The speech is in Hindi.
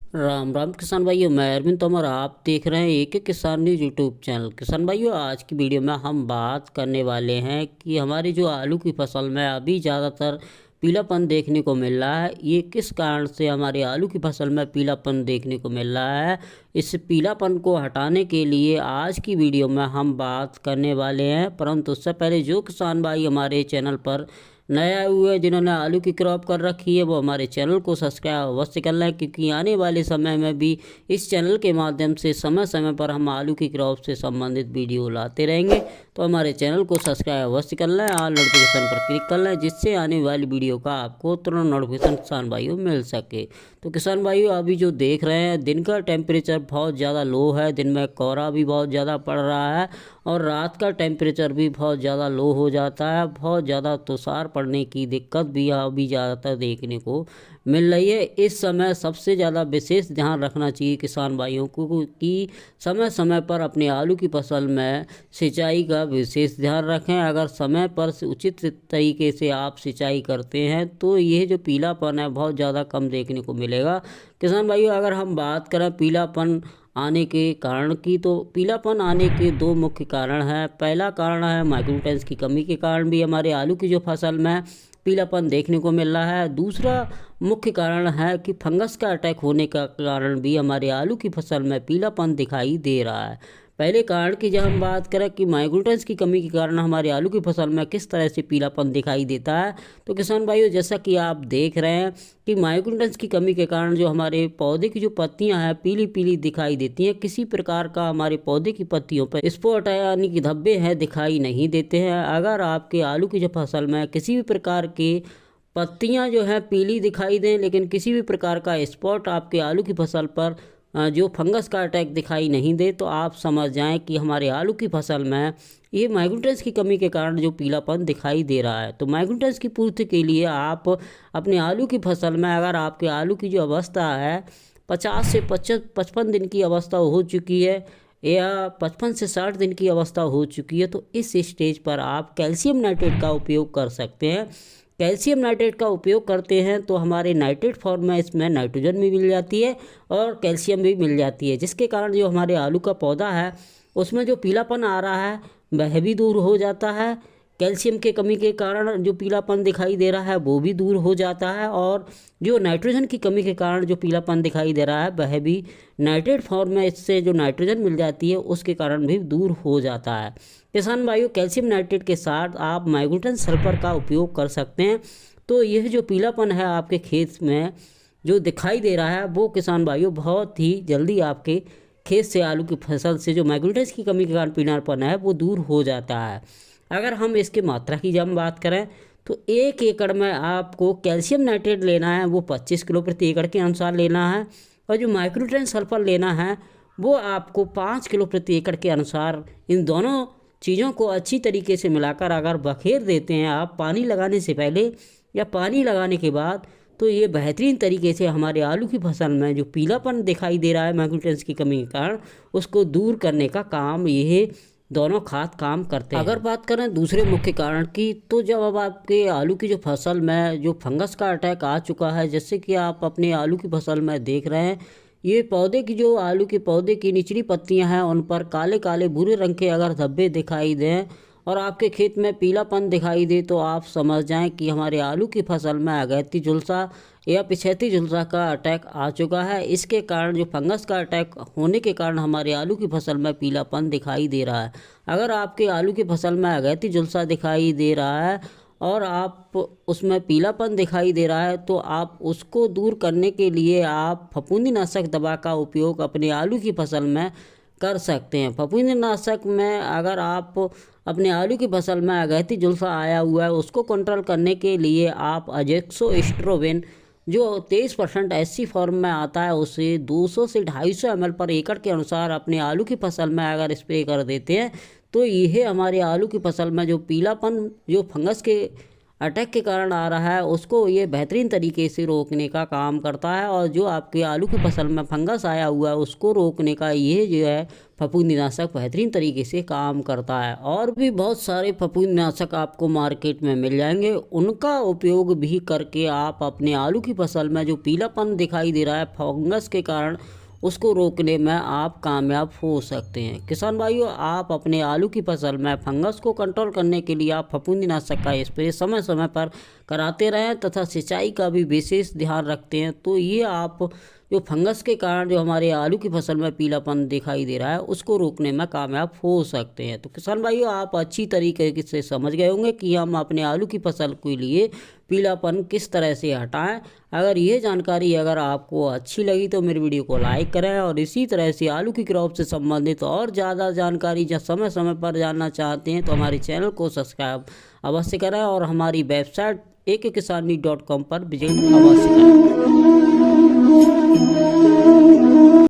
राम राम किसान भाइयों, मैं अरविंद तोमर। आप देख रहे हैं एक किसान न्यूज यूट्यूब चैनल। किसान भाइयों, आज की वीडियो में हम बात करने वाले हैं कि हमारी जो आलू की फसल में अभी ज़्यादातर पीलापन देखने को मिल रहा है, ये किस कारण से हमारे आलू की फसल में पीलापन देखने को मिल रहा है। इस पीलापन को हटाने के लिए आज की वीडियो में हम बात करने वाले हैं। परंतु उससे पहले जो किसान भाई हमारे चैनल पर नए आए हुए हैं, जिन्होंने आलू की क्रॉप कर रखी है, वो हमारे चैनल को सब्सक्राइब अवश्य कर लें, क्योंकि आने वाले समय में भी इस चैनल के माध्यम से समय समय पर हम आलू की क्रॉप से संबंधित वीडियो लाते रहेंगे। तो हमारे चैनल को सब्सक्राइब अवश्य कर लें, ऑल नोटिफिकेशन पर क्लिक कर लें, जिससे आने वाली वीडियो का आपको तुरंत नोटिफिकेशन किसान भाइयों मिल सके। तो किसान भाइयों, अभी जो देख रहे हैं, दिन का टेम्परेचर बहुत ज़्यादा लो है, दिन में कोहरा भी बहुत ज़्यादा पड़ रहा है और रात का टेम्परेचर भी बहुत ज़्यादा लो हो जाता है। बहुत ज़्यादा तुषार पड़ने की दिक्कत भी अभी ज़्यादातर देखने को मिल रही है। इस समय सबसे ज़्यादा विशेष ध्यान रखना चाहिए किसान भाइयों को कि समय समय पर अपने आलू की फसल में सिंचाई का विशेष ध्यान रखें। अगर समय पर उचित तरीके से आप सिंचाई करते हैं तो ये जो पीलापन है बहुत ज़्यादा कम देखने को मिलेगा। किसान भाइयों, अगर हम बात करें पीलापन आने के कारण की, तो पीलापन आने के दो मुख्य कारण हैं। पहला कारण है माइक्रोन्यूट्रिएंट्स की कमी के कारण भी हमारे आलू की जो फसल में पीलापन देखने को मिल रहा है। दूसरा मुख्य कारण है कि फंगस का अटैक होने का कारण भी हमारे आलू की फसल में पीलापन दिखाई दे रहा है। पहले कारण की जब हम बात करें कि माइक्रोन्यूट्रिएंट्स की कमी के कारण हमारे आलू की फसल में किस तरह से पीलापन दिखाई देता है, तो किसान भाइयों, जैसा कि आप देख रहे हैं कि माइक्रोन्यूट्रिएंट्स की कमी के कारण जो हमारे पौधे की जो पत्तियां हैं पीली पीली दिखाई देती हैं। किसी प्रकार का हमारे पौधे की पत्तियों पर स्पॉट यानी कि धब्बे हैं दिखाई नहीं देते हैं। अगर आपके आलू की जो फसल में किसी भी प्रकार के पत्तियां जो हैं पीली दिखाई दें, लेकिन किसी भी प्रकार का स्पॉट आपके आलू की फसल पर जो फंगस का अटैक दिखाई नहीं दे, तो आप समझ जाएं कि हमारे आलू की फसल में ये माइक्रोन्यूट्रिएंट्स की कमी के कारण जो पीलापन दिखाई दे रहा है। तो माइक्रोन्यूट्रिएंट्स की पूर्ति के लिए आप अपने आलू की फसल में, अगर आपके आलू की जो अवस्था है 50 से 55 दिन की अवस्था हो चुकी है या 55 से 60 दिन की अवस्था हो चुकी है, तो इस स्टेज पर आप कैल्शियम नाइट्रेट का उपयोग कर सकते हैं। कैल्शियम नाइट्रेट का उपयोग करते हैं तो हमारे नाइट्रेट फॉर्म में इसमें नाइट्रोजन भी मिल जाती है और कैल्शियम भी मिल जाती है, जिसके कारण जो हमारे आलू का पौधा है उसमें जो पीलापन आ रहा है वह भी दूर हो जाता है। कैल्शियम के कमी के कारण जो पीलापन दिखाई दे रहा है वो भी दूर हो जाता है, और जो नाइट्रोजन की कमी के कारण जो पीलापन दिखाई दे रहा है वह भी नाइट्रेट फॉर्म में इससे जो नाइट्रोजन मिल जाती है उसके कारण भी दूर हो जाता है। किसान भाइयों, कैल्शियम नाइट्रेट के साथ आप माइक्रोन्यूट्रिएंट सल्फर का उपयोग कर सकते हैं। तो यह जो पीलापन है आपके खेत में जो दिखाई दे रहा है वो किसान भाइयों बहुत ही जल्दी आपके खेत से आलू की फसल से जो माइक्रोन्यूट्रिएंट्स की कमी के कारण पीलापन है वो दूर हो जाता है। अगर हम इसकी मात्रा की जब हम बात करें तो 1 एकड़ में आपको कैल्शियम नाइट्रेट लेना है वो 25 किलो प्रति एकड़ के अनुसार लेना है, और जो माइक्रोन्यूट्रिएंट सल्फर लेना है वो आपको 5 किलो प्रति एकड़ के अनुसार। इन दोनों चीज़ों को अच्छी तरीके से मिलाकर अगर बखेर देते हैं आप पानी लगाने से पहले या पानी लगाने के बाद, तो ये बेहतरीन तरीके से हमारे आलू की फसल में जो पीलापन दिखाई दे रहा है माइक्रोन्यूट्रिएंट्स की कमी के कारण उसको दूर करने का काम ये दोनों खाद काम करते हैं। अगर बात करें दूसरे मुख्य कारण की, तो जब अब आपके आलू की जो फसल में जो फंगस का अटैक आ चुका है, जैसे कि आप अपने आलू की फसल में देख रहे हैं, ये पौधे की जो आलू के पौधे की निचली पत्तियां हैं उन पर काले काले भूरे रंग के अगर धब्बे दिखाई दें और आपके खेत में पीलापन दिखाई दे, तो आप समझ जाएं कि हमारे आलू की फसल में अगैती झुलसा या पिछैती झुलसा का अटैक आ चुका है। इसके कारण जो फंगस का अटैक होने के कारण हमारे आलू की फसल में पीलापन दिखाई दे रहा है। अगर आपके आलू की फसल में अगैती झुलसा दिखाई दे रहा है और आप उसमें पीलापन दिखाई दे रहा है, तो आप उसको दूर करने के लिए आप फफूंदीनाशक दवा का उपयोग अपने आलू की फसल में कर सकते हैं। फफूंदीनाशक में अगर आप अपने आलू की फसल में अगैती झुलसा आया हुआ है उसको कंट्रोल करने के लिए आप अजेक्सोस्ट्रोबिन जो 23% एससी फॉर्म में आता है उसे 200 से 250 ml पर एकड़ के अनुसार अपने आलू की फसल में अगर स्प्रे कर देते हैं, तो यह हमारे आलू की फसल में जो पीलापन जो फंगस के अटैक के कारण आ रहा है उसको ये बेहतरीन तरीके से रोकने का काम करता है। और जो आपके आलू की फसल में फंगस आया हुआ है उसको रोकने का ये जो है फफूंदीनाशक बेहतरीन तरीके से काम करता है। और भी बहुत सारे फफूंदीनाशक आपको मार्केट में मिल जाएंगे, उनका उपयोग भी करके आप अपने आलू की फसल में जो पीलापन दिखाई दे रहा है फंगस के कारण उसको रोकने में आप कामयाब हो सकते हैं। किसान भाइयों, आप अपने आलू की फसल में फंगस को कंट्रोल करने के लिए आप फफूंदीनाशक का स्प्रे समय समय पर कराते रहें तथा सिंचाई का भी विशेष ध्यान रखते हैं। तो ये आप जो फंगस के कारण जो हमारे आलू की फसल में पीलापन दिखाई दे रहा है उसको रोकने में कामयाब हो सकते हैं। तो किसान भाइयों, आप अच्छी तरीके से समझ गए होंगे कि हम अपने आलू की फसल के लिए पीलापन किस तरह से हटाएं। अगर ये जानकारी अगर आपको अच्छी लगी तो मेरी वीडियो को लाइक करें और इसी तरह से आलू की क्रॉप से संबंधित और ज़्यादा जानकारी जब समय समय पर जानना चाहते हैं तो हमारे चैनल को सब्सक्राइब अवश्य करें और हमारी वेबसाइट akkisannews.com पर विजिट अवश्य करें।